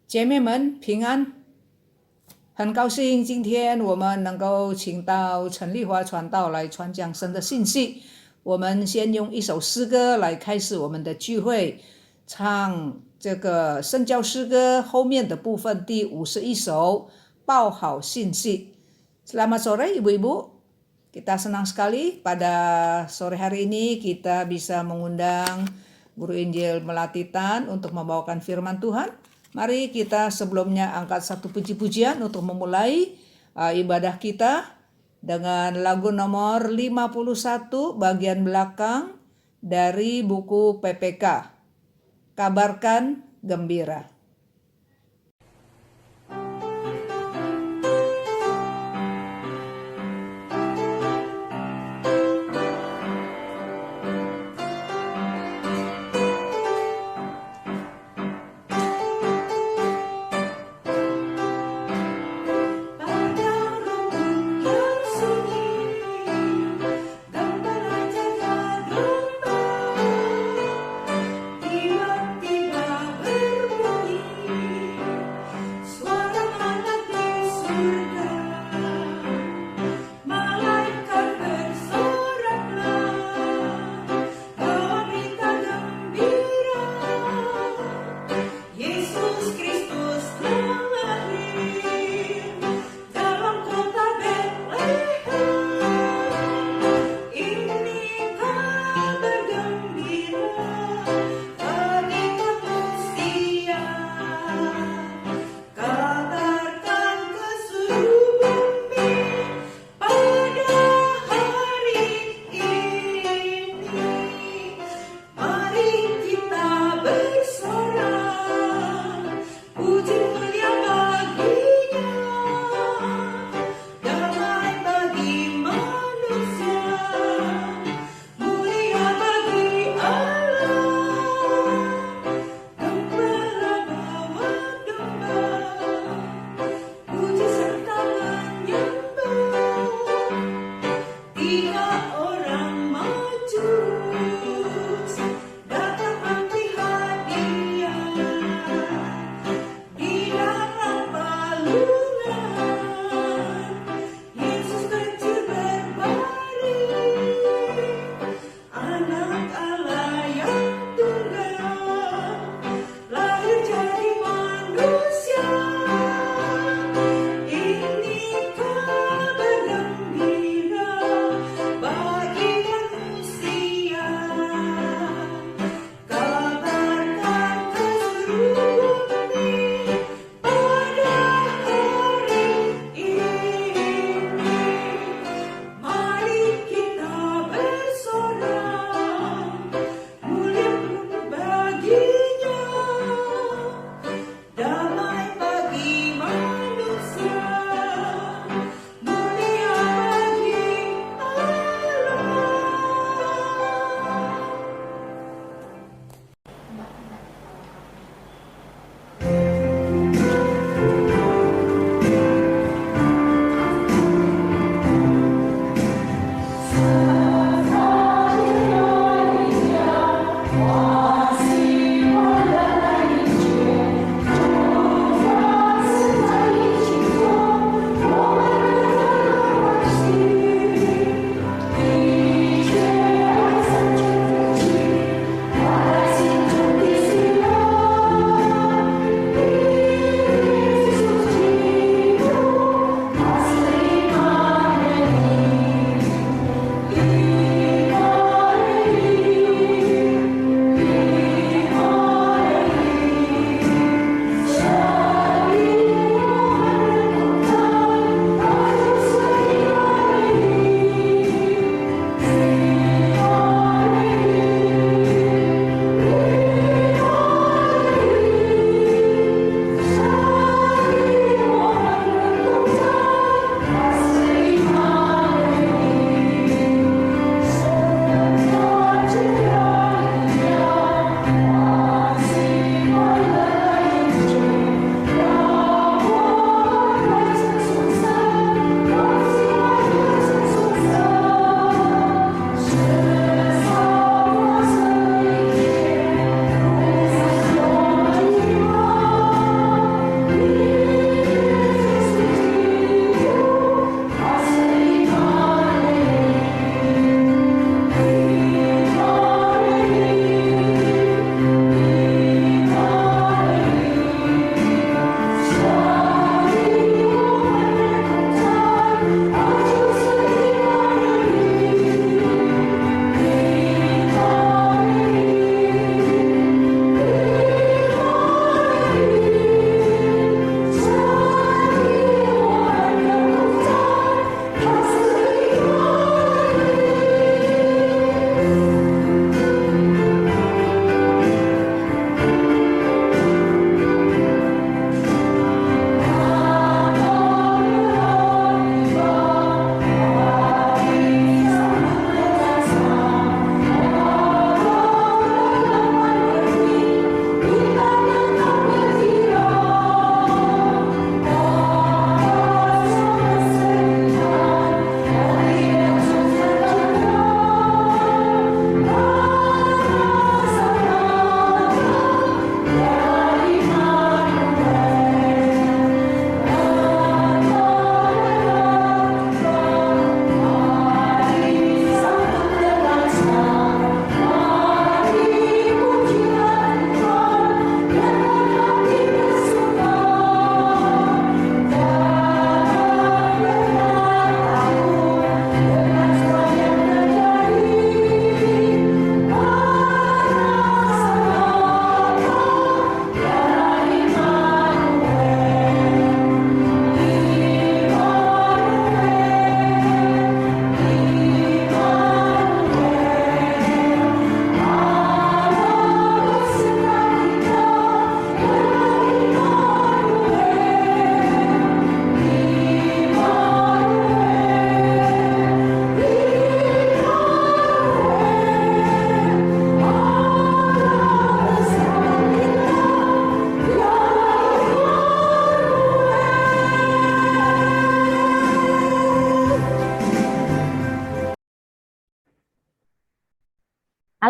姐妹们平安，很高兴今天我们能够请到陈丽华传道来传讲神的信息。我们先用一首诗歌来开始我们的聚会，唱这个圣教诗歌后面的部分第51首报好信息。Selamat sore ibu-ibu, kita senang sekali pada sore hari ini kita bisa mengundang Guru Injil Melatitan untuk membawakan firman Tuhan. Mari kita sebelumnya angkat satu puji-pujian untuk memulai ibadah kita dengan lagu nomor 51 bagian belakang dari buku PPK, Kabarkan Gembira. Tiba-tiba berbunyi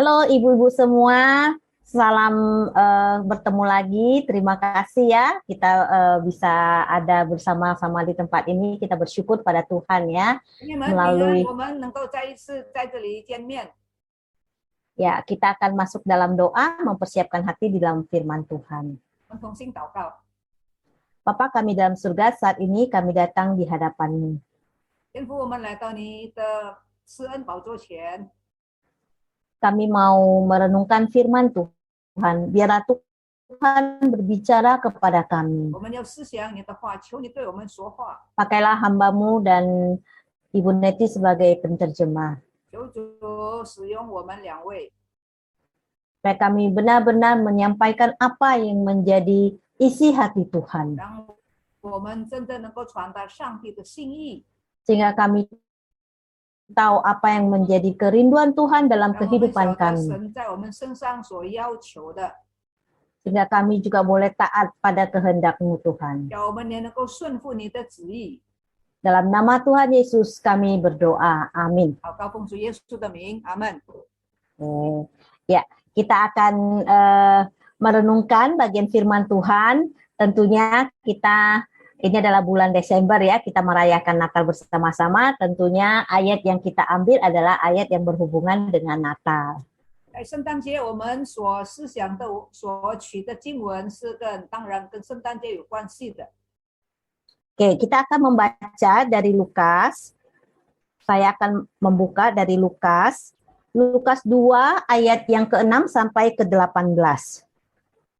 Halo ibu-ibu semua, salam bertemu lagi. Terima kasih ya kita bisa ada bersama-sama di tempat ini. Kita bersyukur pada Tuhan ya 朋友们平安，我 melalui 们能够再一次在这里见面。ya kita akan masuk dalam doa mempersiapkan hati di dalam firman Tuhan. 我们同心祷告， Bapa kami dalam surga, saat ini kami datang di hadapan-Mu. 天父，我们来到你的施恩宝座前， Kami mau merenungkan firman Tuhan. Biarlah Tuhan berbicara kepada kami. 我们要思想你的话，求你对我们说话， Pakailah hamba-Mu dan Ibu Neti sebagai penterjemah. 求主使用我们两位， Supaya kami benar-benar menyampaikan apa yang menjadi isi hati Tuhan. 让我们真的能够传达上帝的心意， Sehingga kami tahu apa yang menjadi kerinduan Tuhan dalam 让我们晓 kehidupan 得 kami. 神在我们身上所要求的， Sehingga kami juga boleh taat pada kehendak-Mu Tuhan. 叫我们也能够顺服你的旨意。 Dalam nama Tuhan Yesus kami berdoa. Amin. 祷告奉主耶稣的名，阿门。 Ya, kita akan merenungkan bagian firman Tuhan. Tentunya ini adalah bulan Desember ya, kita merayakan Natal bersama-sama. Tentunya ayat yang kita ambil adalah ayat yang berhubungan dengan Natal. 在圣诞节，我们所思想的、所取的经文是当然跟圣诞节有关系的。 Oke, kita akan membaca dari Lukas. Saya akan membuka dari Lukas 2 ayat yang ke-6 sampai ke-18.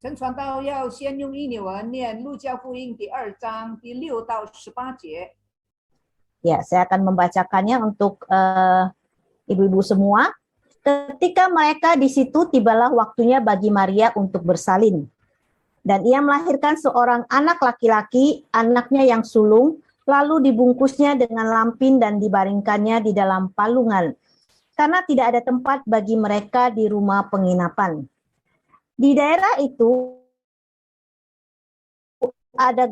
陈传道要先用印尼文念路加福音第2章第6到18节。 Ya, saya akan membacakannya untuk ibu-ibu semua. Ketika mereka di situ, tibalah waktunya bagi Maria untuk bersalin. Dan ia melahirkan seorang anak laki-laki, anaknya yang sulung, lalu dibungkusnya dengan lampin dan dibaringkannya di dalam palungan, karena tidak ada tempat bagi mereka di rumah penginapan. Di daerah itu ada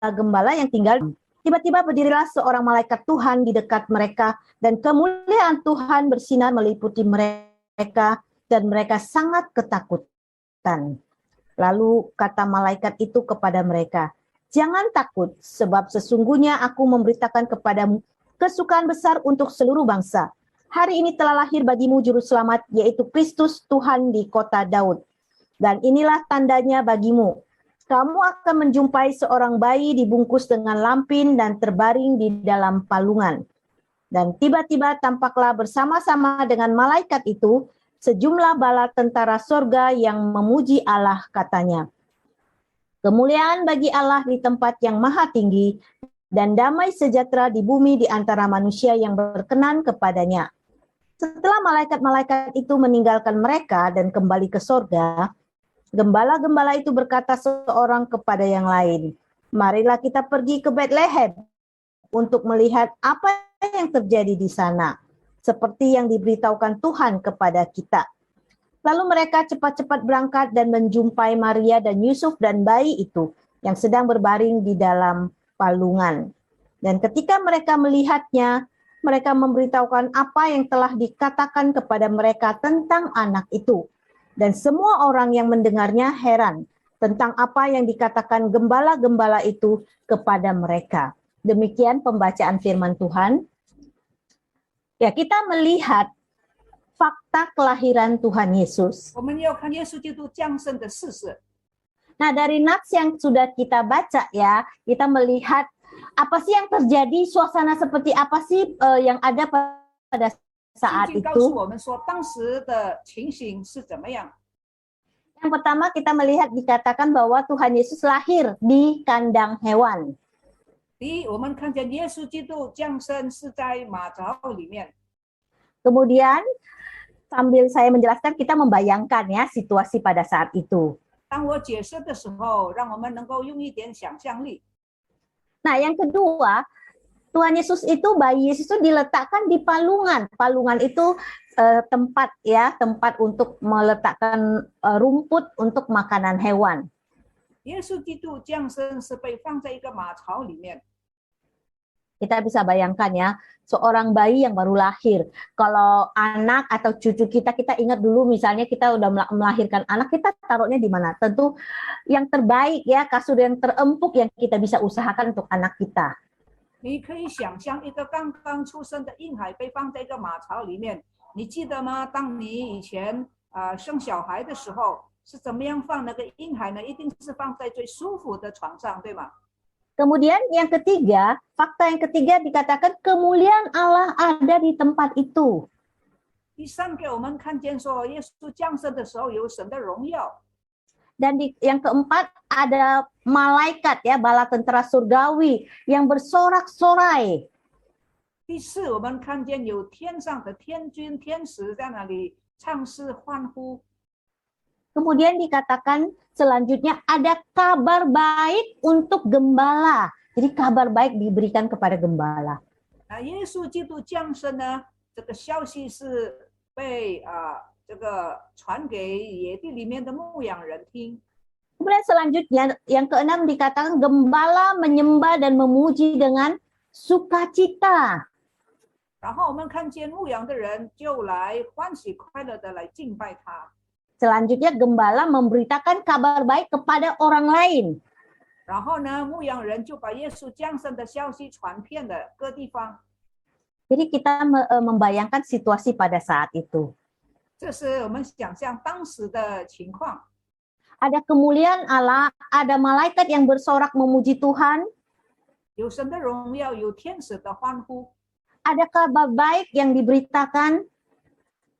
gembala yang tinggal. Tiba-tiba berdirilah seorang malaikat Tuhan di dekat mereka, dan kemuliaan Tuhan bersinar meliputi mereka, dan mereka sangat ketakutan. Lalu kata malaikat itu kepada mereka, "Jangan takut, sebab sesungguhnya aku memberitakan kepadamu kesukaan besar untuk seluruh bangsa. Hari ini telah lahir bagimu juru selamat, yaitu Kristus Tuhan di kota Daud. Dan inilah tandanya bagimu. Kamu akan menjumpai seorang bayi dibungkus dengan lampin dan terbaring di dalam palungan." Dan tiba-tiba tampaklah bersama-sama dengan malaikat itu sejumlah bala tentara sorga yang memuji Allah, katanya, "Kemuliaan bagi Allah di tempat yang maha tinggi, dan damai sejahtera di bumi di antara manusia yang berkenan kepadanya." Setelah malaikat-malaikat itu meninggalkan mereka dan kembali ke sorga, gembala-gembala itu berkata seorang kepada yang lain, "Marilah kita pergi ke Betlehem untuk melihat apa yang terjadi di sana, seperti yang diberitahukan Tuhan kepada kita." Lalu mereka cepat-cepat berangkat dan menjumpai Maria dan Yusuf dan bayi itu yang sedang berbaring di dalam palungan. Dan ketika mereka melihatnya, mereka memberitahukan apa yang telah dikatakan kepada mereka tentang anak itu. Dan semua orang yang mendengarnya heran tentang apa yang dikatakan gembala-gembala itu kepada mereka. Demikian pembacaan firman Tuhan. Ya, kita melihat fakta kelahiran Tuhan Yesus. 我们要看耶稣基督降生的事实。 Nah, dari nats yang sudah kita baca ya, kita melihat apa sih yang terjadi, suasana seperti apa sih yang ada pada saat 圣经告诉 itu. 我们说，当时的情形是怎么样？ Yang pertama kita melihat dikatakan bahwa Tuhan Yesus lahir di kandang hewan. 第一，我们看见耶稣基督降生是在马槽里面。 Kemudian sambil saya menjelaskan, kita membayangkan ya situasi pada saat itu. 当我解释的时候，让我们能够用一点想象力。 Nah, yang kedua, Tuhan Yesus itu, bayi Yesus itu diletakkan di palungan. Palungan itu tempat ya, tempat untuk meletakkan rumput untuk makanan hewan. 耶稣基督降生是被放在一个马槽里面。Kita bisa bayangkan ya, seorang bayi yang baru lahir. Kalau anak atau cucu kita, kita ingat dulu misalnya kita udah melahirkan anak, kita taruhnya di mana? Tentu yang terbaik ya, kasur yang terempuk yang kita bisa usahakan untuk anak kita. 你可以想象一个刚刚出生的婴孩被放在一个马槽里面，你记得吗？当你以前生小孩的时候是怎么样放那个婴孩呢？一定是放在最舒服的床上，对吗？ Kemudian yang ketiga, fakta yang ketiga dikatakan kemuliaan Allah ada di tempat itu. 第三给我们看见说，耶稣降生的时候有神的荣耀。 Dan yang keempat ada malaikat ya, bala tentara surgawi yang bersorak-sorai. 第四，我们看见有天上的天君、天使在那里唱诗欢呼。 Kemudian dikatakan selanjutnya ada kabar baik untuk gembala. Jadi kabar baik diberikan kepada gembala. 那耶稣基督降生呢，这个消息是被这个传给野地里面的牧羊人听。 Kemudian selanjutnya yang keenam dikatakan gembala menyembah dan memuji dengan sukacita. 然后我们看见牧羊的人就来欢喜快乐的来敬拜他。 Selanjutnya gembala memberitakan kabar baik kepada orang lain. 然后呢，牧羊人就把耶稣降生的消息传遍了各地方。 Jadi kita membayangkan situasi pada saat itu. 这是我们想象当时的情况。 Ada kemuliaan Allah, ada malaikat yang bersorak memuji Tuhan, 有神的荣耀，有天使的欢呼， ada kabar baik yang diberitakan,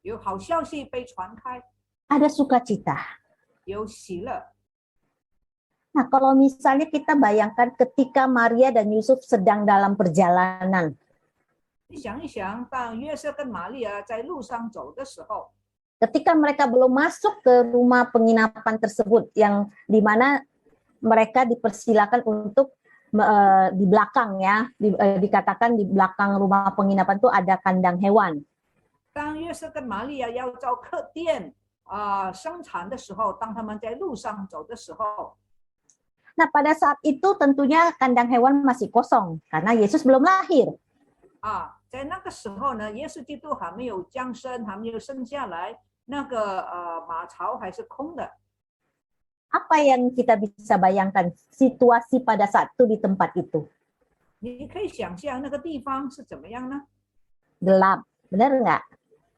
有好消息被传开， ada sukacita. 有喜乐。 Nah, kalau misalnya kita bayangkan ketika Maria dan Yusuf sedang dalam perjalanan, 你想一想，当约瑟跟玛利亚在路上走的时候， ketika mereka belum masuk ke rumah penginapan tersebut, yang di mana mereka dipersilakan untuk di belakang ya, dikatakan di belakang rumah penginapan itu ada kandang hewan. 当约瑟跟玛利亚要到客店生产的时候，当他们在路上走的时候， Nah, pada saat itu tentunya kandang hewan masih kosong karena Yesus belum lahir. 在那个时候呢，耶稣基督还没有降生，还没有生下来，那个马槽还是空的。 Apa yang kita bisa bayangkan situasi pada saat itu di tempat itu? 你可以想象那个地方是怎么样呢？ Gelap, benar nggak?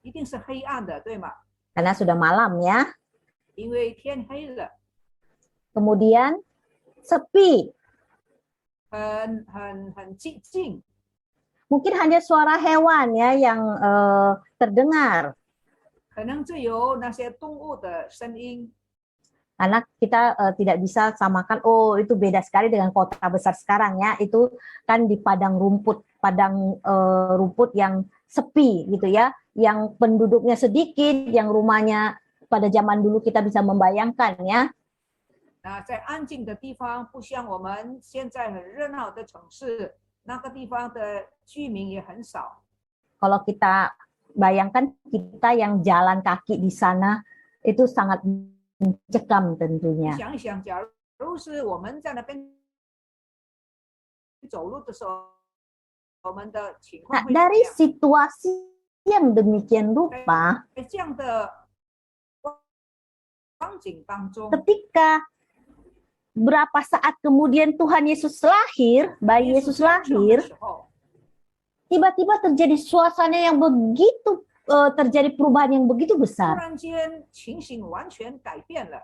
一定是黑暗的，对吗？ Karena sudah malam ya. 因为天黑了， Kemudian sepi, 很寂静。 mungkin hanya suara hewan ya yang terdengar. 可能只有那些动物的声音。 Karena kita tidak bisa samakan, oh itu beda sekali dengan kota besar sekarang ya, itu kan di padang rumput yang sepi gitu ya, yang penduduknya sedikit, yang rumahnya pada zaman dulu kita bisa membayangkan ya. 在安静的地方，不像我们现在很热闹的城市，那个地方的居民也很少。 Kalau kita bayangkan kita yang jalan kaki di sana itu sangat mencekam 你 tentunya. 想一想，假如是我们在那边走路的时候，我们的情 Nah, 况会怎么 dari 样？ situasi yang demikian rupa, 在这样的光景当中， ketika berapa saat kemudian Tuhan Yesus lahir, bayi 耶稣 Yesus 降生的 lahir, 时候， tiba-tiba terjadi suasana yang begitu, terjadi perubahan yang begitu 突 besar. 然间情形完全改变了。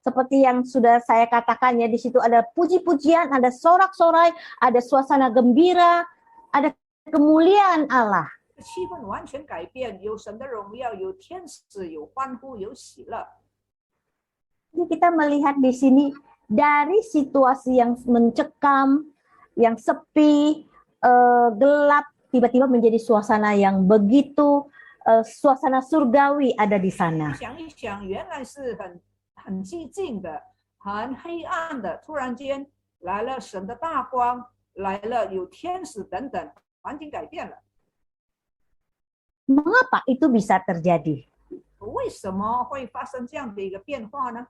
Seperti yang sudah saya katakan ya, di situ ada puji-pujian, ada sorak-sorai, ada suasana gembira, ada kemuliaan Allah. 气氛完全改变，有神的荣耀，有天使，有欢呼，有喜乐。 Jadi kita melihat di sini dari situasi yang mencekam, yang sepi, gelap, tiba-tiba menjadi suasana yang begitu, suasana surgawi ada di sana. 想一想，原来是很寂静的、很黑暗的，突然间来了神的大光，来了有天使等等，环境改变了。 Mengapa itu bisa terjadi? 为什么会发生这样的一个变化呢？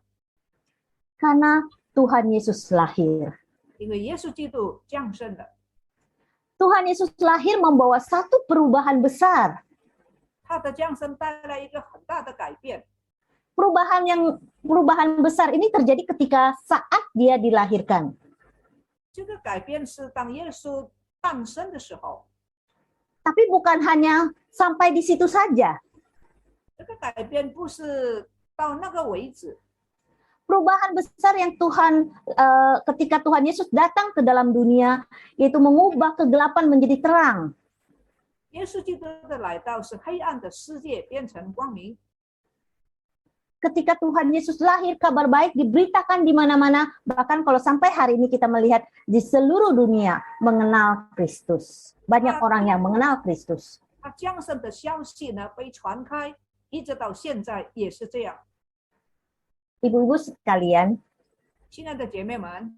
Karena Tuhan Yesus lahir. 因为耶稣基督降生了， Tuhan Yesus lahir membawa satu perubahan besar. 他的降生带来一个很大的改变。 Perubahan besar ini terjadi ketika saat dia dilahirkan. 这个改变是当耶稣诞生的时候， Tapi bukan hanya sampai di situ saja. 这个改变不是到那个为止。 Perubahan besar yang ketika Tuhan Yesus datang ke dalam dunia, yaitu mengubah kegelapan menjadi terang. 耶稣基督的来到是黑暗的世界变成光明。 Ketika Tuhan Yesus lahir, kabar baik diberitakan di mana-mana. Bahkan kalau sampai hari ini kita melihat di seluruh dunia mengenal Kristus. Banyak orang yang mengenal Kristus. 他降生的消息呢被传开，一直到现在也是这样。 Ibu-ibu sekalian, 亲爱的姐妹们，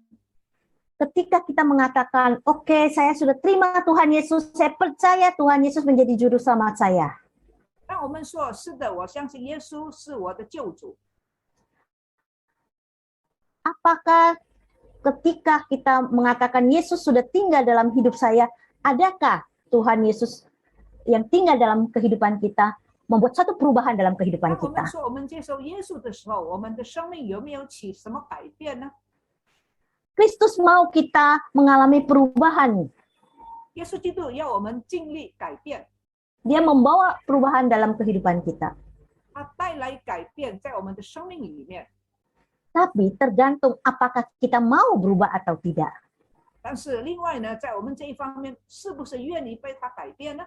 ketika kita mengatakan, oke, saya sudah terima Tuhan Yesus, saya percaya Tuhan Yesus menjadi juru selamat saya. 当我们说是的，我相信耶稣是我的救主， Apakah ketika kita mengatakan Yesus sudah tinggal dalam hidup saya, adakah Tuhan Yesus yang tinggal dalam kehidupan kita membuat satu perubahan dalam 当 kehidupan 我们 kita? 说我们接受耶稣的时候，我们的生命有没有起什么改变呢？ Kristus mau kita mengalami perubahan. 耶稣基督要我们经历改变， Dia membawa perubahan dalam kehidupan kita. 他带来改变在我们的生命里面。 Tapi tergantung apakah kita mau berubah atau tidak. 但是另外呢，在我们这一方面，是不是愿意被他改变呢？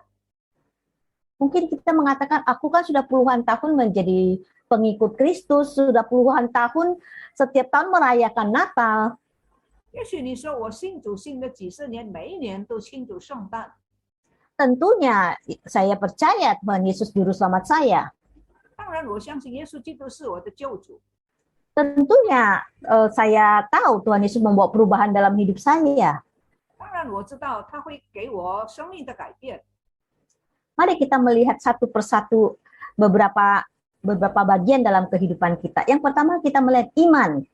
Mungkin kita mengatakan, aku kan sudah puluhan tahun menjadi pengikut Kristus, sudah puluhan tahun setiap tahun merayakan Natal. 也许你说我信主信了几十年，每一年都庆祝圣诞。 Tentunya saya percaya Tuhan Yesus juru selamat saya. 当然，我相信耶稣基督是我的救主。 Tentunya saya tahu Tuhan Yesus membawa perubahan dalam hidup saya. 当然，我知道他会给我生命的改变。 Mari kita melihat satu persatu beberapa bagian dalam kehidupan kita. Yang pertama kita melihat iman.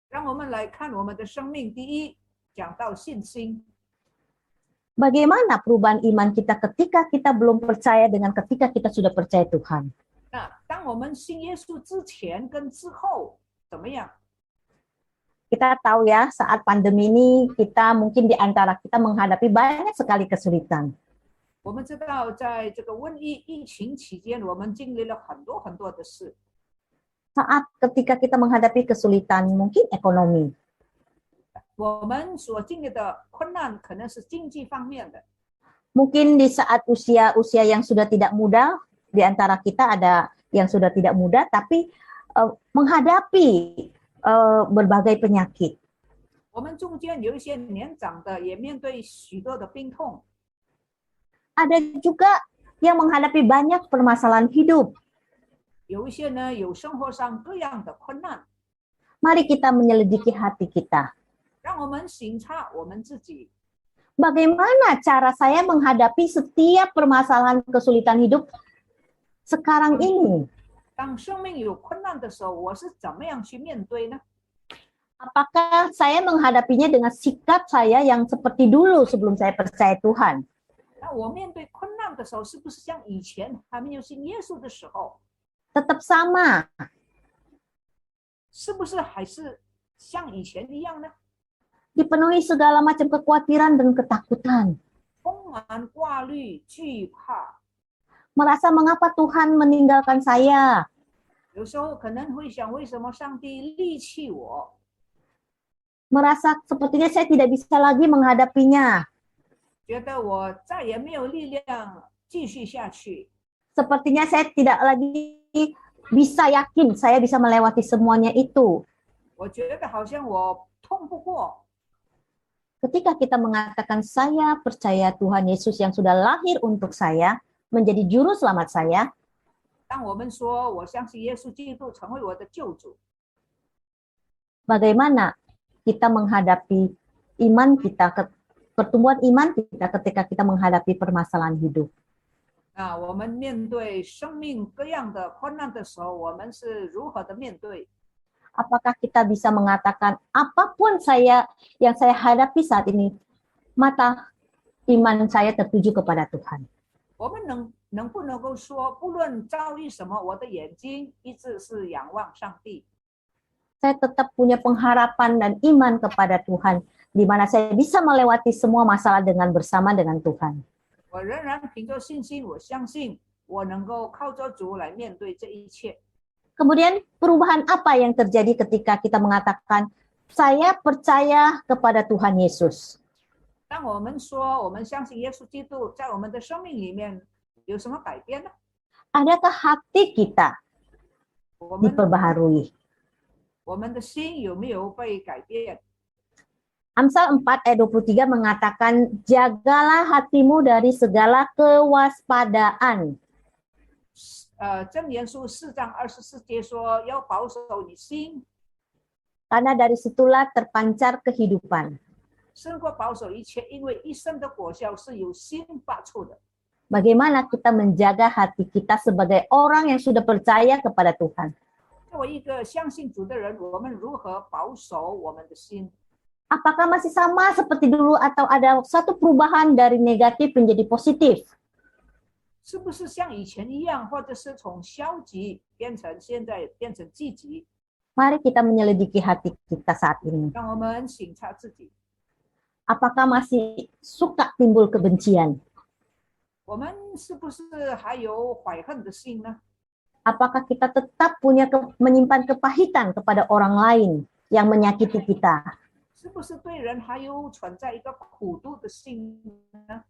让我们来看我们的生命。第一，讲到信心。 Bagaimana perubahan iman kita ketika kita belum percaya dengan ketika kita sudah percaya Tuhan? 那当我们信耶稣之前跟之后怎么样？ Kita tahu ya, saat pandemi ini kita mungkin di antara kita menghadapi banyak sekali kesulitan. 我们知道，在这个瘟疫情期间，我们经历了很多很多的事。 Saat ketika kita menghadapi kesulitan, mungkin ekonomi. 我们所经历的困难可能是经济方面的， Mungkin di saat usia yang sudah tidak muda, di antara kita ada yang sudah tidak muda, tapi menghadapi berbagai penyakit. 我们中间有一些年长的，也面对许多的病痛。 Ada juga yang menghadapi banyak permasalahan hidup. 有一些呢，有生活上各样的困难。 Mari kita menyelidiki hati kita. 让我们省察我们自己， Bagaimana cara saya menghadapi setiap permasalahan kesulitan hidup sekarang ini? 当生命有困难的时候，我是怎么样去面对呢？ Apakah saya menghadapinya dengan sikap saya yang seperti dulu sebelum saya percaya Tuhan? 那我面对困难的时候，是不是像以前还没有信耶稣的时候， Tetap sama. 是不是还是像以前一样呢？ Dipenuhi segala macam kekhawatiran dan ketakutan. 充满挂虑、惧怕， Merasa mengapa Tuhan meninggalkan saya? 有时候可能会想，为什么上帝离弃我？ Merasa sepertinya saya tidak bisa lagi menghadapinya. 觉得我再也没有力量继续下去。 Sepertinya saya tidak lagi bisa yakin saya bisa melewati semuanya itu. 我觉得好像我通不过。 Ketika kita mengatakan saya percaya Tuhan Yesus yang sudah lahir untuk saya, menjadi juru selamat saya, 当我们说我相信耶稣基督成为我的救主， bagaimana kita menghadapi iman kita, pertumbuhan iman kita ketika kita menghadapi permasalahan hidup. 那我们面对生命各样的困难的时候，我们是如何的面对？ Apakah kita bisa mengatakan apapun yang saya hadapi saat ini, mata iman saya tertuju kepada Tuhan. 我们能不能够说，不论遭遇什么，我的眼睛一直是仰望上帝？ Saya tetap punya pengharapan dan iman kepada Tuhan, di mana saya bisa melewati semua masalah dengan bersama dengan Tuhan. 我仍然凭着信心，我相信我能够靠着主来面对这一切。 Kemudian perubahan apa yang terjadi ketika kita mengatakan, saya percaya kepada Tuhan Yesus? 当我们说我们相信耶稣基督，在我们的生命里面有什么改变呢？ Adakah hati kita 我们 diperbaharui? 我们的心有没有被改变？ Amsal 4 ayat 23 mengatakan, jagalah hatimu dari segala kewaspadaan. 箴言书4章24节说，要保守你心， Karena dari situlah terpancar kehidupan. 胜过保守一切，因为一生的果效是由心发出的。 Bagaimana kita menjaga hati kita sebagai orang yang sudah percaya kepada Tuhan? 作为一个相信主的人，我们如何保守我们的心？ Apakah masih sama seperti dulu atau ada satu perubahan dari negatif menjadi positif? 是不是像以前一样，或者是从消极变成现在变成积极？ Mari kita menyelidiki hati kita saat ini. 让我们省察自己， Apakah masih suka timbul kebencian? 我们是不是还有怀恨的心呢？ Apakah kita tetap menyimpan kepahitan kepada orang lain yang menyakiti kita? 是不是对人还有存在一个苦毒的心呢？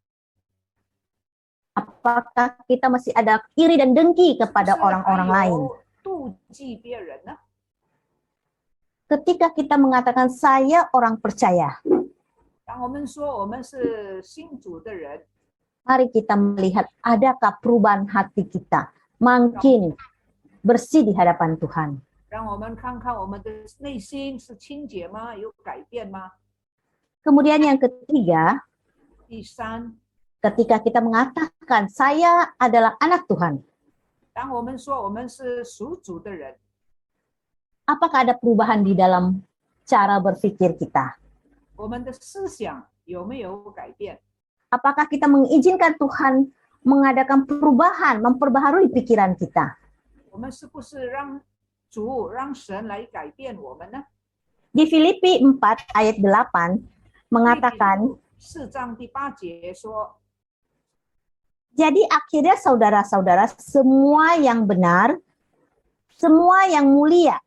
Apakah kita masih ada iri dan dengki kepada orang-orang lain? 妒忌别人呢？ Ketika kita mengatakan saya orang percaya, 当我们说我们是信主的人， mari kita melihat adakah perubahan hati kita makin bersih di hadapan Tuhan. 让我们看看我们的内心是清洁吗？有改变吗？ Kemudian yang ketiga, 第三， ketika kita mengatakan saya adalah anak Tuhan, 当我们说我们是属主的人， apakah ada perubahan di dalam cara berpikir kita? 我们的思想有没有改变？ Apakah kita mengizinkan Tuhan mengadakan perubahan, memperbaharui pikiran kita? 我们是不是让主、让神来改变我们呢？ Di Filipi 4 ayat 8 mengatakan, 4章第8节说， jadi akhirnya saudara-saudara, semua yang benar, semua yang mulia,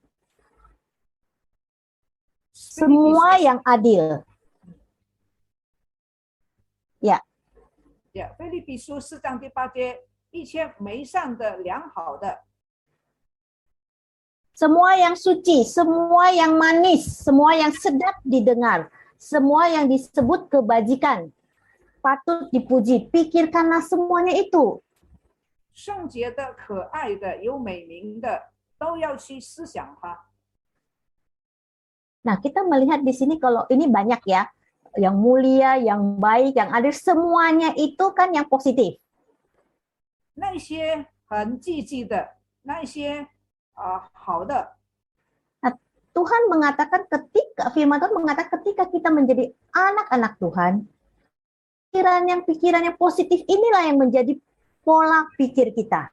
semua yang adil. Ya, 腓立比书4章第8节，一切美善的、良好的， semua yang suci, semua yang manis, semua yang sedap didengar, semua yang disebut kebajikan, patut dipuji. Pikirkanlah semuanya itu. 圣洁的、可爱的、有美名的，都要去思想它。 Nah, kita melihat di sini kalau ini banyak ya, yang mulia, yang baik, yang adil, semuanya itu kan yang positif. 那些很积极的，那些好的， Tuhan mengatakan firman Tuhan mengatakan ketika kita menjadi anak-anak Tuhan, pikiran yang positif inilah yang menjadi pola pikir kita.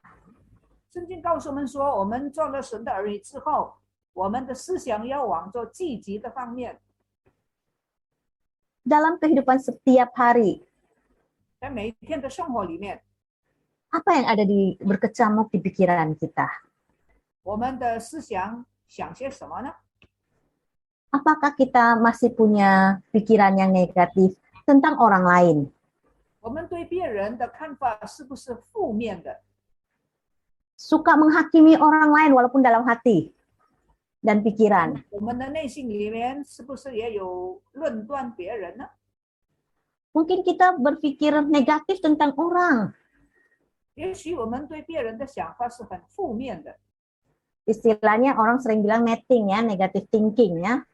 圣经告诉我们说，我们做了神的儿女之后，我们的思想要往做积极的方面。 Dalam kehidupan setiap hari, 在每一天的生活里面， apa yang ada berkecamuk di pikiran kita? 我们的思想想些什么呢？ Apakah kita masih punya pikiran yang negatif tentang orang lain? 我们对别人的看法是不是负面的？ Suka menghakimi orang lain walaupun dalam hati dan pikiran. 我们的内心里面是不是也有论断别人呢？ Mungkin kita berpikir negatif tentang orang. 也许我们对别人的想法是很负面的， Istilahnya orang sering bilang netting ya, negative thinking ya.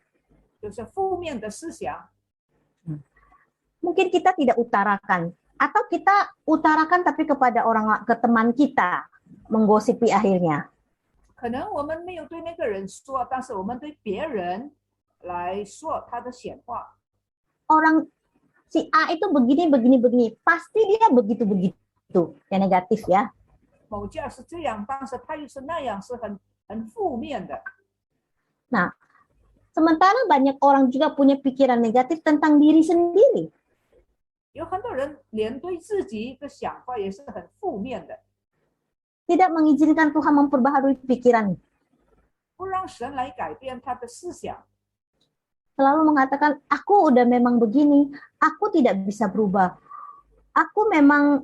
就是负面的思想。 Mungkin kita tidak utarakan atau kita utarakan tapi kepada ke teman kita, menggosipi akhirnya. 可能我们没有对那个人说，但是我们对别人来说他的闲话。 Orang si A itu begini, begini, begini. Pasti dia begitu-begitu. Yang negatif ya. 某家是这样，但是他又是那样，是很负面的。 Nah, sementara banyak orang juga punya pikiran negatif tentang diri sendiri. 有很多人连对自己的想法也是很负面的， Tidak mengizinkan Tuhan memperbaharui pikiran. 不让神来改变他的思想， Selalu mengatakan, aku udah memang begini, aku tidak bisa berubah. Aku memang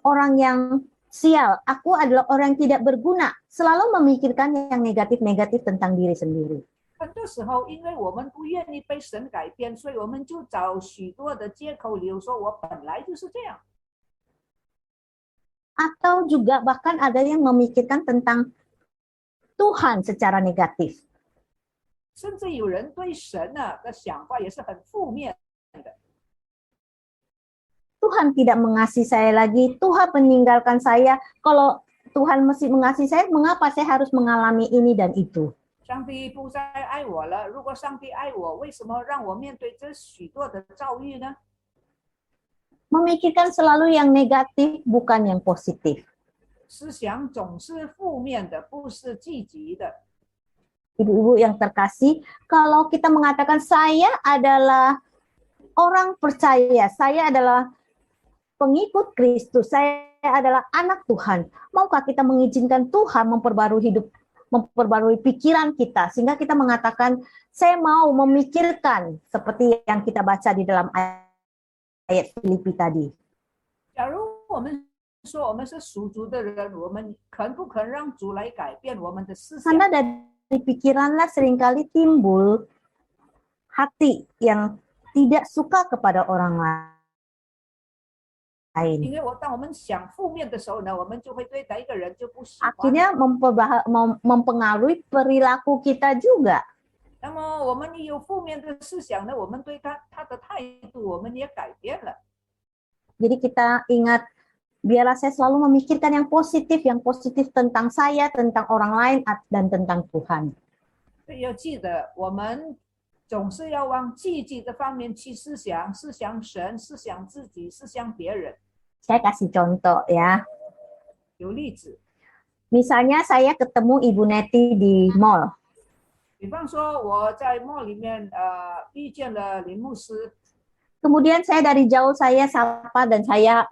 orang yang sial, aku adalah orang yang tidak berguna. Selalu memikirkan yang negatif-negatif tentang diri sendiri. 很多时候，因为我们不愿意被神改变，所以我们就找许多的借口理由，说我本来就是这样。 Atau juga bahkan ada yang memikirkan tentang Tuhan secara negatif. 甚至有人对神的想法也是很负面的。 Tuhan tidak mengasihi saya lagi, Tuhan meninggalkan saya. Kalau Tuhan masih mengasihi saya, mengapa saya harus mengalami ini dan itu? 上帝不再爱我了。如果上帝爱我，为什么让我面对这许多的遭遇呢？ Memikirkan selalu yang negatif, bukan yang positif. 思想总是负面的，不是积极的。 Ibu-ibu yang terkasih, kalau kita mengatakan saya adalah orang percaya, saya adalah pengikut Kristus, saya adalah anak Tuhan, maukah kita mengizinkan Tuhan memperbarui hidup, memperbarui pikiran kita, sehingga kita mengatakan, saya mau memikirkan seperti yang kita baca di dalam ayat Filipi tadi. 假如我们说我们是属主的人，我们肯不肯让主来改变我们的思想？ Karena dari pikiranlah seringkali timbul hati yang tidak suka kepada orang lain. 因为当我们想负面的时候呢，我们就会对待一个人就不喜欢。 Akhirnya mempengaruhi perilaku kita juga. 那么我们有负面的思想呢，我们对他的态度，我们也改变了。 Jadi kita ingat, biarlah saya selalu memikirkan yang positif tentang saya, tentang orang lain, dan tentang Tuhan. 所以要记得，我们总是要往积极的方面去思想，思想神，思想自己，思想别人。 Saya kasih contoh ya. 有例子， Misalnya saya ketemu Ibu Neti di mall. 比方说我在mall里面遇见了林牧师， Kemudian saya dari jauh saya sapa dan saya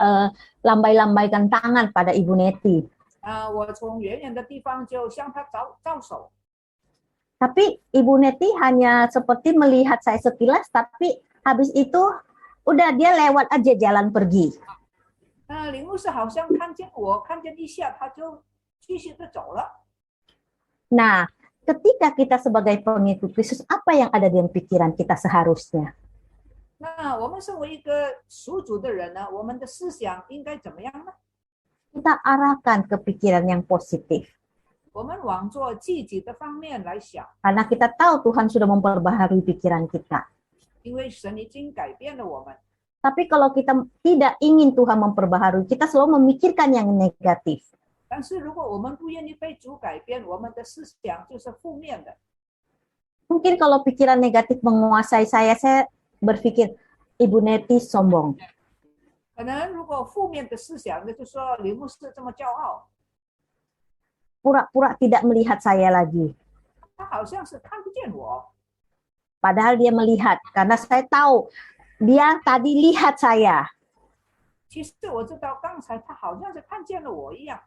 lambai-lambaikan tangan pada Ibu Neti. 我从远远的地方就向他招手， Tapi Ibu Neti hanya seperti melihat saya sekilas, tapi habis itu udah dia lewat aja jalan pergi. 林牧师好像看见我，看见一下他就继续的走了。 Nah, ketika kita sebagai pengikut Kristus, apa yang ada dalam pikiran kita seharusnya? 那我们身为一个属主的人呢，我们的思想应该怎么样呢？ Kita arahkan ke pikiran yang positif. 我们往做积极的方面来想， Karena kita tahu Tuhan sudah memperbaharui pikiran kita. 因为神已经改变了我们。 Tapi kalau kita tidak ingin Tuhan memperbaharui, kita selalu memikirkan yang negatif. 但是如果我们不愿意被主改变，我们的思想就是负面的。 Mungkin kalau pikiran negatif menguasai saya berpikir, Ibu Neti sombong. 可能如果负面的思想，那就说林牧师这么骄傲， Pura-pura tidak melihat saya lagi. 他好像是看不见我， Padahal dia melihat, karena saya tahu dia tadi lihat saya. 其实我知道刚才他好像是看见了我一样。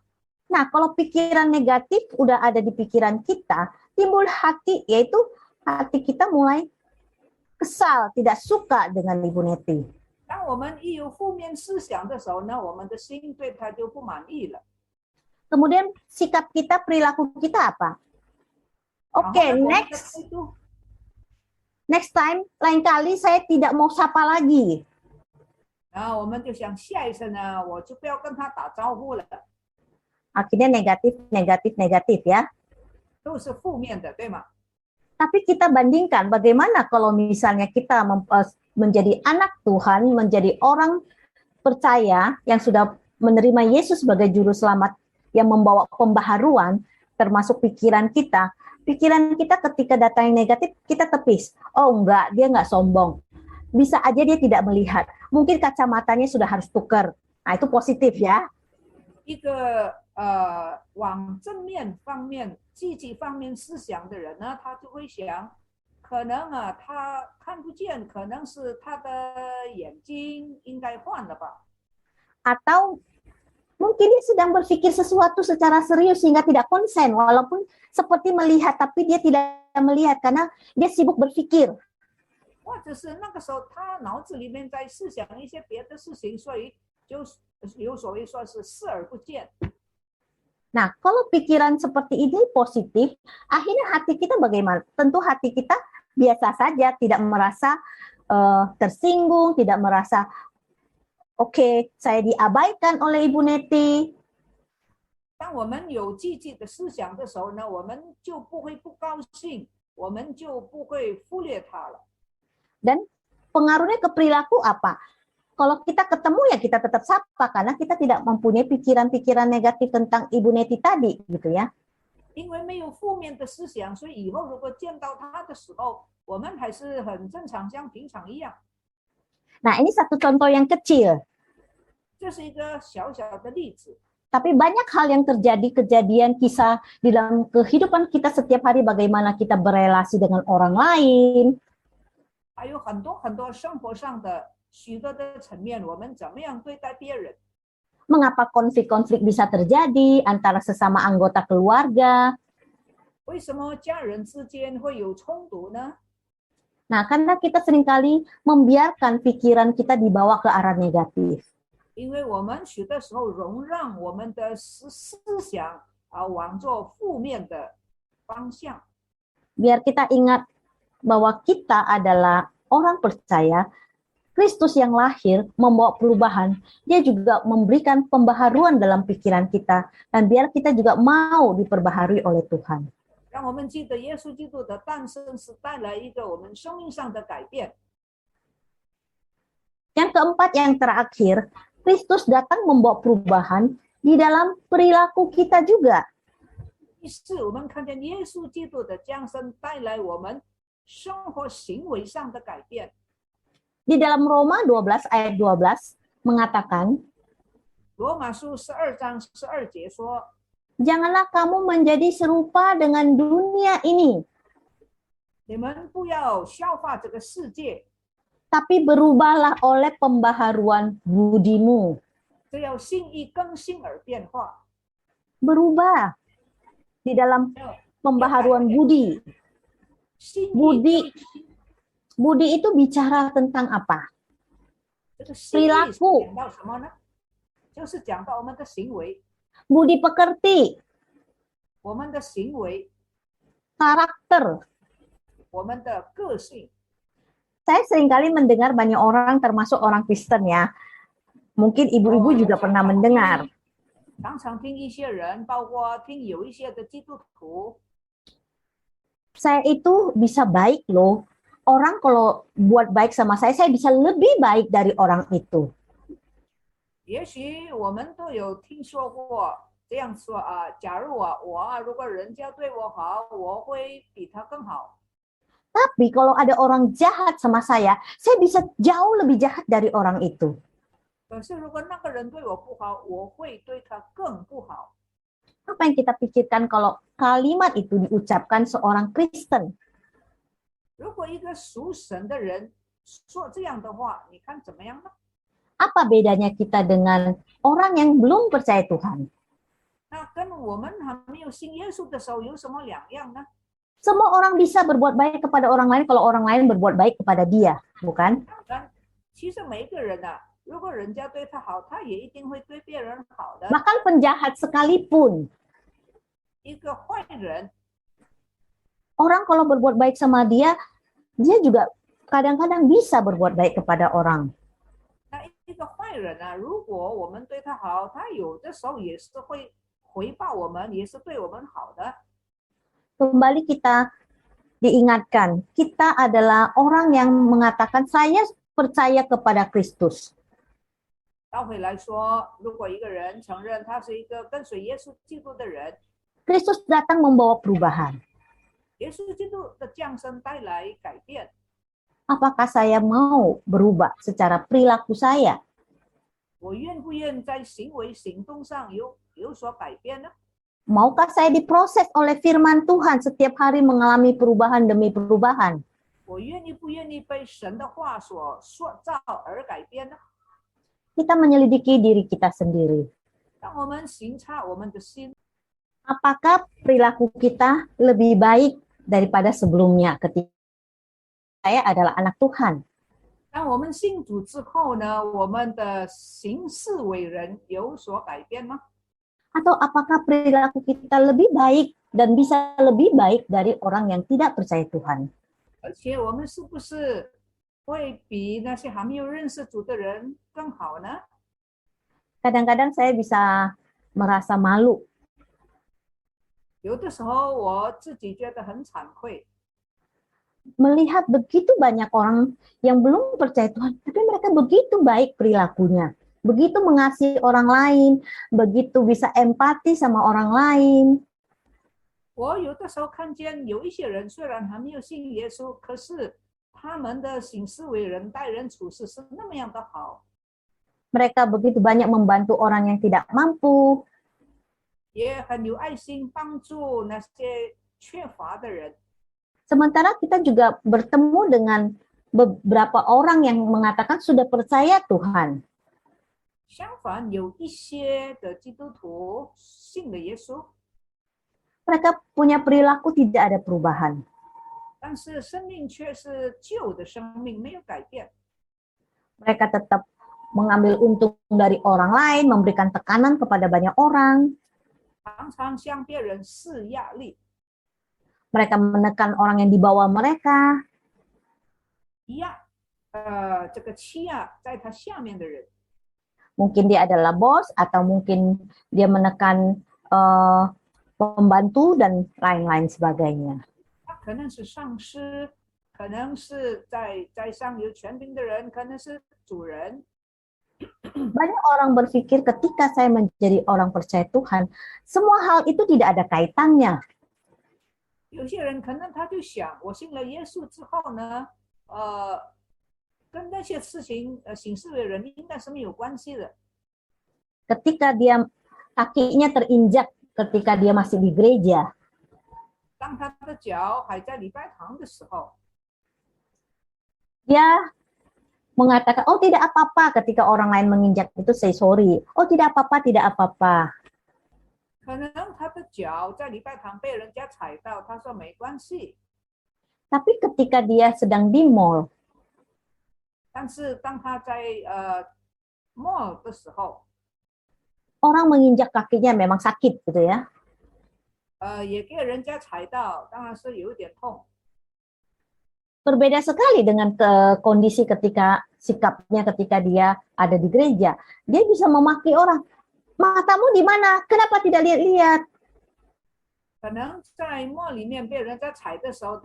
Nah, kalau pikiran negatif udah ada di pikiran kita, timbul hati, yaitu hati kita mulai kesal, tidak suka dengan Ibu Neti. 当我们一有负面思想的时候呢，我们的心对他就不满意了。 Kemudian sikap kita, perilaku kita apa? Oke, 然后呢我们的 next 态度 next time, lain kali saya tidak mau sapa lagi. 然后我们就想下一次呢，我就不要跟他打招呼了， Akhirnya negatif ya. 都是负面的，对吗？ Tapi kita bandingkan bagaimana kalau misalnya kita menjadi anak Tuhan, menjadi orang percaya yang sudah menerima Yesus sebagai juru selamat yang membawa pembaharuan termasuk pikiran kita. Pikiran kita ketika datang yang negatif kita tepis. Oh enggak, dia enggak sombong. bisa aja dia tidak melihat. Mungkin kacamatanya sudah harus tukar. Nah, itu positif ya. 一个往正面方面、积极方面思想的人呢，他就会想，可能他看不见，可能是他的眼睛应该换了吧。 Atau mungkin dia sedang berpikir sesuatu secara serius sehingga tidak konsen, walaupun seperti melihat tapi dia tidak melihat karena dia sibuk berpikir. 或者是那个时候他脑子里面在思想一些别的事情，所以就有所谓说是视而不见。 Nah, kalau pikiran seperti ini positif, akhirnya hati kita bagaimana? Tentu hati kita biasa saja, tidak merasa tersinggung, tidak merasa oke, saya diabaikan oleh Ibu Neti. 当我们有积极的思想的时候呢，我们就不会不高兴，我们就不会忽略它了。 Dan pengaruhnya ke perilaku apa? Kalau kita ketemu ya kita tetap sapa karena kita tidak mempunyai pikiran-pikiran negatif tentang Ibu Neti tadi, gitu ya. 因为没有负面的思想，所以以后如果见到他的时候，我们还是很正常，像平常一样。 Nah, ini satu contoh yang kecil. 这是一个小小的例子。 Tapi banyak hal yang terjadi, kejadian, kisah di dalam kehidupan kita setiap hari, bagaimana kita berelasi dengan orang lain. 还有很多很多生活上的许多的层面，我们怎么样对待别人？ Mengapa konflik-konflik bisa terjadi antara sesama anggota keluarga? 为什么家人之间会有冲突呢？ Nah, karena kita seringkali membiarkan pikiran kita dibawa ke arah negatif. 因为我们许多时候容让我们的思想往做负面的方向。 Biar kita ingat bahwa kita adalah orang percaya, Kristus yang lahir membawa perubahan, dia juga memberikan pembaharuan dalam pikiran kita, dan biar kita juga mau diperbaharui oleh Tuhan. 让我们记得耶稣基督的诞生是带来一个我们生命上的改变。 Yang keempat, yang terakhir, Kristus datang membawa perubahan di dalam perilaku kita juga. 第四，我们看见耶稣基督的降生带来我们生活行为上的改变。 Di dalam Roma 12 ayat 12 mengatakan, 罗马书12章12节说， janganlah kamu menjadi serupa dengan dunia ini, 你们不要效法这个世界， tapi berubahlah oleh pembaharuan budimu. 只要心意更新而变化。 Berubah di dalam pembaharuan budi. 心意 Budi itu bicara tentang apa? 这个心意是 perilaku 讲到什么呢？就是讲到我们的行为， Budi pekerti, 我们的行为， karakter. 我们的个性。 Saya seringkali mendengar banyak orang, termasuk orang Kristen ya. Mungkin ibu-ibu juga pernah mendengar. 常常听一些人，包括听有一些的基督徒， Saya itu bisa baik loh. Orang kalau buat baik sama saya bisa lebih baik dari orang itu. 也许我们都有听说过这样说假如如果人家对我好，我会比他更好。 Tapi kalau ada orang jahat sama saya bisa jauh lebih jahat dari orang itu. 可是如果那个人对我不好，我会对他更不好。 Apa yang kita pikirkan kalau kalimat itu diucapkan seorang Kristen? 如果一个属神的人说这样的话，你看怎么样呢？ Apa bedanya kita dengan orang yang belum percaya Tuhan? 那跟我们还没有信耶稣的时候有什么两样呢？ Semua orang bisa berbuat baik kepada orang lain kalau orang lain berbuat baik kepada dia, bukan? 当然，其实每一个人如果人家对他好，他也一定会对别人好的。 Bahkan penjahat sekalipun, 一个坏人， orang kalau berbuat baik sama dia juga kadang-kadang bisa berbuat baik kepada orang. 那一个坏人如果我们对他好，他有的时候也是会回报我们，也是对我们好的。 Kembali kita diingatkan, kita adalah orang yang mengatakan saya percaya kepada Kristus. 倒回来说，如果一个人承认他是一个跟随耶稣基督的人， Kristus datang membawa perubahan. 耶稣基督的降生带来改变。Apakah saya mau berubah secara perilaku saya? 我愿不愿在行为行动上有所改变呢？ Maukah saya diproses oleh firman Tuhan setiap hari mengalami perubahan demi perubahan? 我愿意不愿意被神的话所塑造而改变呢？ Kita menyelidiki diri kita sendiri. 让我们省察我们的心， Apakah perilaku kita lebih baik daripada sebelumnya ketika saya adalah anak Tuhan? 当我们信主之后呢，我们的行事为人有所改变吗？ Atau apakah perilaku kita lebih baik dan bisa lebih baik dari orang yang tidak percaya Tuhan? 而且我们是不是会比那些还没有认识主的人更好呢？ Kadang-kadang saya bisa merasa malu 有的时候我自己觉得很惭愧， melihat begitu banyak orang yang belum percaya Tuhan, tapi mereka begitu baik perilakunya, begitu mengasihi orang lain, begitu bisa empati sama orang lain. 我有的时候看见有一些人虽然还没有信耶稣，可是他们的行事为人、待人处事是那么样的好， Mereka begitu banyak membantu orang yang tidak mampu, 也很有爱心帮助那些缺乏的人。 sementara kita juga bertemu dengan beberapa orang yang mengatakan sudah percaya Tuhan. 相反，有一些的基督徒信了耶稣， Mereka punya perilaku tidak ada perubahan. 但是生命却是旧的生命，没有改变。 Mereka tetap mengambil untung dari orang lain, memberikan tekanan kepada banyak orang. 常常向别人施压力， Mereka menekan orang yang di bawah mereka. 这个欺压在他下面的人， Mungkin dia adalah bos, atau mungkin dia menekan pembantu dan lain-lain sebagainya. 他可能是上司，可能是在上有权柄的人，可能是主人。 Banyak orang berpikir ketika saya menjadi orang percaya Tuhan, semua hal itu tidak ada kaitannya. 有些人可能他就想，我信了耶稣之后呢，跟那些事情行事为人应该是没有关系的。 Ketika dia kakinya terinjak ketika dia masih di gereja, 当他的脚还在礼拜堂的时候， dia mengatakan, oh tidak apa-apa, ketika orang lain menginjak itu say sorry. Oh tidak apa-apa, tidak apa-apa. 可能他的脚在礼拜堂被人家踩到，他说没关系。 Tapi ketika dia sedang di mall, 但是当他在mall 的时候， orang menginjak kakinya memang sakit gitu ya. 也给人家踩到，当然是有一点痛。 Berbeda sekali dengan kondisi ketika sikapnya ketika dia ada di gereja. Dia bisa memaki orang. Matamu di mana? Kenapa tidak lihat-lihat? 可能在mall里面被人家踩的时候，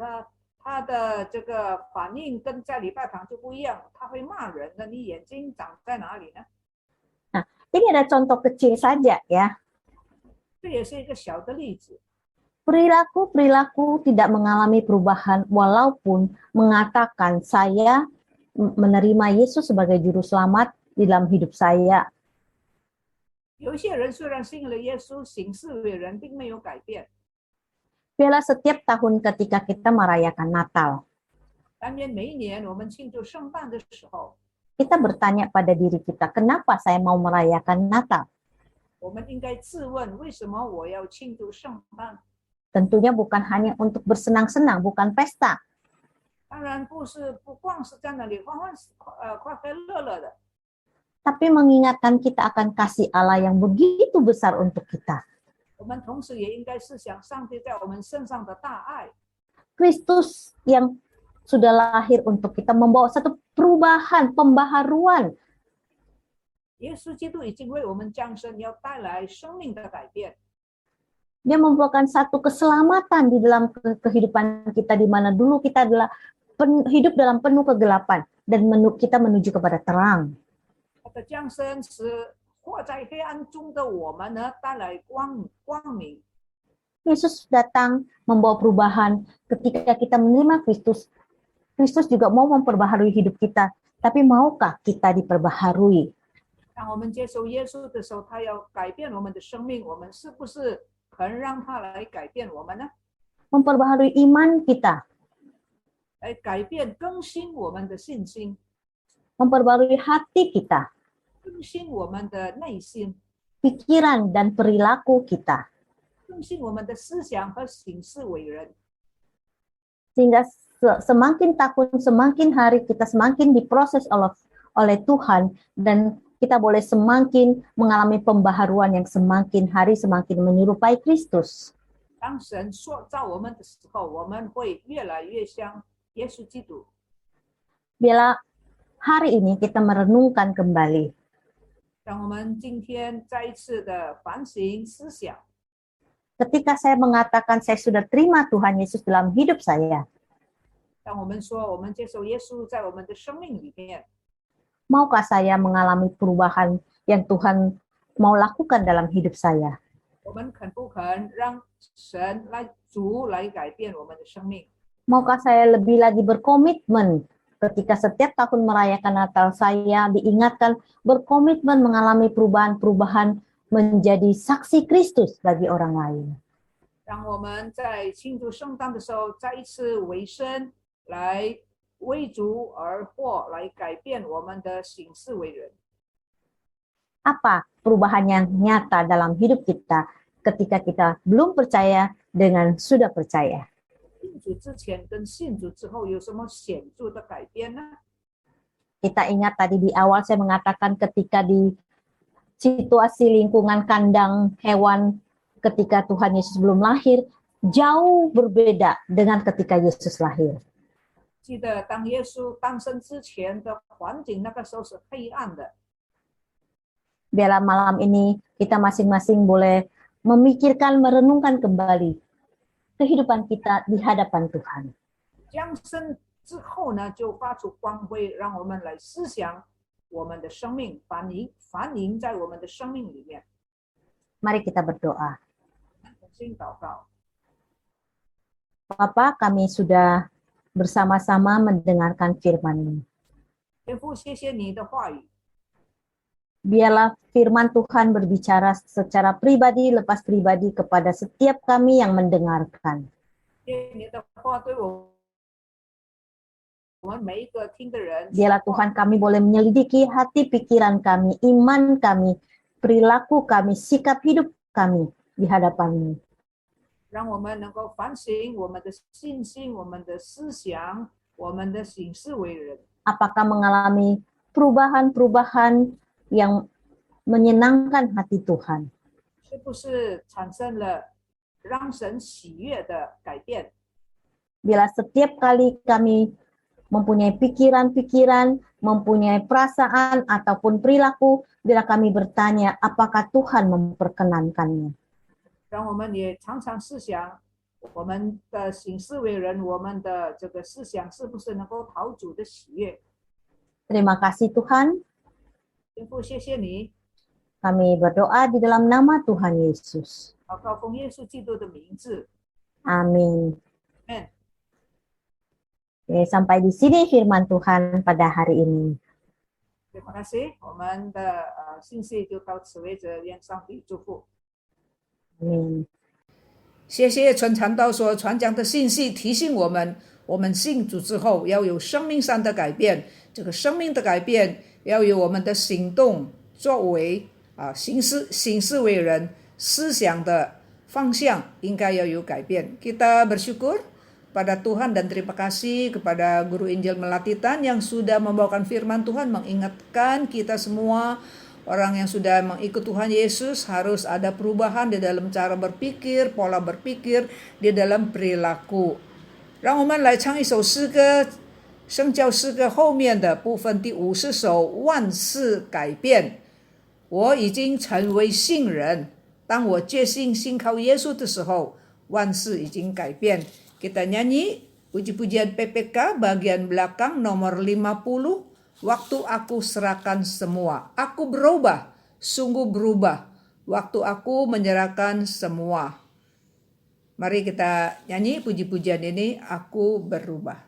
他的这个反应跟在礼拜堂就不一样，他会骂人的。你眼睛长在哪里呢？ Nah, ini ada contoh kecil saja ya. 这也是一个小的例子。 Perilaku tidak mengalami perubahan walaupun mengatakan saya menerima Yesus sebagai juru selamat di dalam hidup saya. 有一些人虽然信了耶稣，行事为人并没有改变。 Bila setiap tahun ketika kita merayakan Natal, 但愿每一年我们庆祝圣诞的时候， kita bertanya pada diri kita, kenapa saya mau merayakan Natal? 我们应该自问：为什么我要庆祝圣诞？ Tentunya bukan hanya untuk bersenang-senang, bukan pesta. 当然不光是在那里快快乐乐的， Tapi mengingatkan kita akan kasih Allah yang begitu besar untuk kita. 我们同时也应该思想上帝在我们身上的大爱。 Kristus yang sudah lahir untuk kita membawa satu perubahan, pembaharuan. 耶稣基督已经为我们降生，要带来生命的改变。 Dia membawakan satu keselamatan di dalam kehidupan kita, di mana dulu kita adalah hidup dalam penuh kegelapan dan kita menuju kepada terang. 他的降生使活在黑暗中的我们呢，带来光明。 Yesus datang membawa perubahan ketika kita menerima Kristus. Kristus juga mau memperbaharui hidup kita, tapi maukah kita diperbaharui? 当我们接受耶稣的时候，他要改变我们的生命，我们是不是肯让他来改变我们呢？ Memperbaharui iman kita, 来改变、更新我们的信心， memperbaharui hati kita, 更新我们的内心， pikiran dan perilaku kita, 更新我们的思想和行事为人。 sehingga semakin tahun, semakin hari kita semakin diproses oleh Tuhan, dan kita boleh semakin mengalami pembaharuan yang semakin hari semakin menyerupai Kristus. 当神塑造我们的时候，我们会越来越像耶稣基督。 Bila hari ini kita merenungkan kembali, 让我们今天再一次的反省思想。 ketika saya mengatakan saya sudah terima Tuhan Yesus dalam hidup saya, 当我们说我们接受耶稣在我们的生命里面， maukah saya mengalami perubahan yang Tuhan mau lakukan dalam hidup saya? 我们肯不肯让神来主来改变我们的生命？ Maukah saya lebih lagi berkomitmen ketika setiap tahun merayakan Natal saya diingatkan berkomitmen mengalami perubahan-perubahan menjadi saksi Kristus bagi orang lain. 让我们在庆祝圣诞的时候，再一次为生，来为主而活，来改变我们的行事为人。 Apa perubahan yang nyata dalam hidup kita ketika kita belum percaya dengan sudah percaya? 信主之前跟信主之后有什么显著的改变呢？ Kita ingat tadi di awal saya mengatakan ketika di situasi lingkungan kandang hewan ketika Tuhan Yesus belum lahir, jauh berbeda dengan ketika Yesus lahir. 记得当耶稣诞生之前的环境，那个时候是黑暗的。 Biarlah malam ini kita masing-masing boleh memikirkan, merenungkan kembali kehidupan kita di hadapan Tuhan. 降生之后呢，就发出光辉，让我们来思想我们的生命，反映在我们的生命里面。 Mari kita berdoa. 同心祷告， Bapa, kami sudah bersama-sama mendengarkan firman-Mu. 天父，谢谢你的话语， Biarlah firman Tuhan berbicara secara pribadi, lepas pribadi kepada setiap kami yang mendengarkan. 愿你的话对我们每一个听的人， Biarlah Tuhan kami boleh menyelidiki hati pikiran kami, iman kami, perilaku kami, sikap hidup kami di hadapan-Mu. 让我们能够反省我们的信心、我们的思想、我们的行事为人， Apakah mengalami perubahan-perubahan yang menyenangkan hati Tuhan? 是不是产生了让神喜悦的改变？ Bila setiap kali kami mempunyai pikiran-pikiran, mempunyai perasaan ataupun perilaku, bila kami bertanya apakah Tuhan memperkenankannya. 让我们也常常思想我们的行事为人，我们的这个思想是不是能够讨主的喜悦？ Terima kasih Tuhan, 天父，谢谢你， kami berdoa di dalam nama Tuhan Yesus. 祷告奉耶稣基督的名字， Amin. Amin. Oke, sampai di sini firman Tuhan pada hari ini. Terima kasih，我们的信息就到此为止，愿上帝祝福。 Amin. 谢谢陈传道所传讲的信息，提醒我们，我们信主之后要有生命上的改变。这个生命的改变要有我们的行动、作为行事为人，思想的方向应该要有改变。Kita bersyukur pada Tuhan dan terima kasih kepada Guru Injil Melatitan yang sudah membawakan firman Tuhan, mengingatkan kita semua orang yang sudah mengikut Tuhan Yesus harus ada perubahan di dalam cara berpikir, pola berpikir, di dalam perilaku. 让我们来唱一首诗歌，圣教诗歌后面的部分第50首，万事改变。我已经成为信人，当我决心信靠耶稣的时候，万事已经改变。Kita nyanyi puji-pujian PPK bagian belakang nomor 50. Waktu aku serahkan semua. Aku berubah, sungguh berubah. Waktu aku menyerahkan semua. Mari kita nyanyi puji-pujian ini, aku berubah.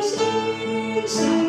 心上。